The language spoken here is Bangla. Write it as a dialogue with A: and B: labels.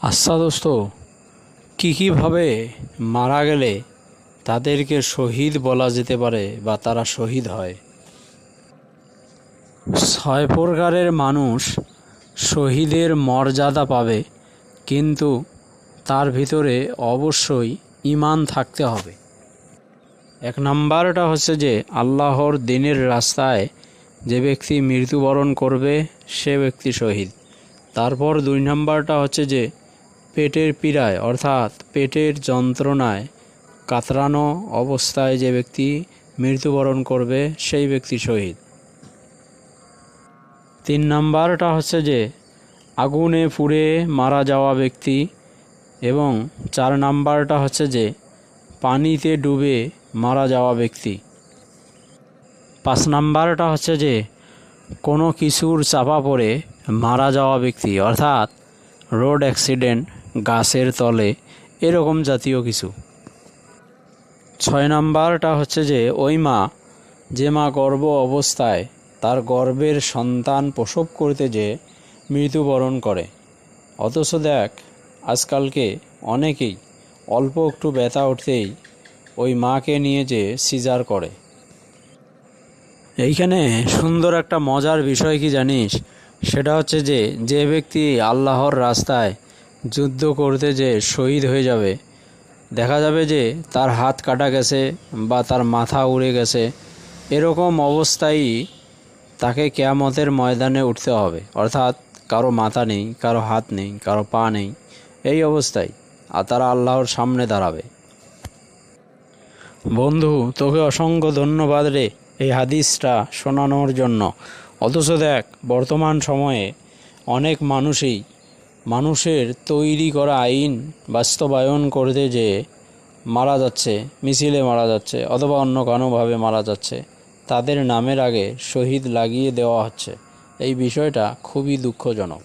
A: আচ্ছা দোস্ত, কীভাবে মারা গেলে তাদেরকে শহীদ বলা যেতে পারে বা তারা শহীদ হয়? 6 প্রকারের মানুষ শহীদের মর্যাদা পাবে, কিন্তু তার ভিতরে অবশ্যই ঈমান থাকতে হবে। 1 নম্বরটা হচ্ছে যে আল্লাহর দ্বীনের রাস্তায় যে ব্যক্তি মৃত্যুবরণ করবে সে ব্যক্তি শহীদ। তারপর 2 নম্বরটা হচ্ছে যে পেটের পীড়ায় অর্থাৎ পেটের যন্ত্রণায় কাতরানো অবস্থায় যে ব্যক্তি মৃত্যুবরণ করবে সেই ব্যক্তি শহীদ। 3 নম্বরটা হচ্ছে যে আগুনে পুড়ে মারা যাওয়া ব্যক্তি, এবং 4 নম্বরটা হচ্ছে যে পানিতে ডুবে মারা যাওয়া ব্যক্তি। 5 নম্বরটা হচ্ছে যে কোনো কিছুর চাপা পড়ে মারা যাওয়া ব্যক্তি, অর্থাৎ রোড অ্যাক্সিডেন্ট, গাছের তলে, এরকম জাতীয় কিছু। 6 নম্বরটা হচ্ছে যে ওই মা যে মা গর্ভ অবস্থায় তার গর্ভের সন্তান প্রসব করতে যে মৃত্যুবরণ করে, অথচ দেখ আজকালকে অনেকেই অল্প একটু ব্যথা উঠতেই ওই মাকে নিয়ে যে সিজার করে। এইখানে সুন্দর একটা মজার বিষয় কি জানিস? সেটা হচ্ছে যে যে ব্যক্তি আল্লাহর রাস্তায় যুদ্ধ করতে যে শহীদ হয়ে যাবে, দেখা যাবে যে তার হাত কাটা গেছে বা তার মাথা উড়ে গেছে, এরকম অবস্থায় তাকে কিয়ামতের ময়দানে উঠতে হবে। অর্থাৎ কারো মাথা নেই, কারো হাত নেই, কারো পা নেই, এই অবস্থায় আর তারা আল্লাহর সামনে দাঁড়াবে। বন্ধু, তোকে অসংখ্য ধন্যবাদ রে এই হাদিসটা শোনানোর জন্য। অথচ দেখ বর্তমান সময়ে অনেক মানুষই মানুষের তৈরি করা আইন বাস্তবায়ন করতে যে মারা যাচ্ছে, মিছিলে মারা যাচ্ছে অথবা অন্য কোনোভাবে মারা যাচ্ছে, তাদের নামের আগে শহীদ লাগিয়ে দেওয়া হচ্ছে। এই বিষয়টা খুবই দুঃখজনক।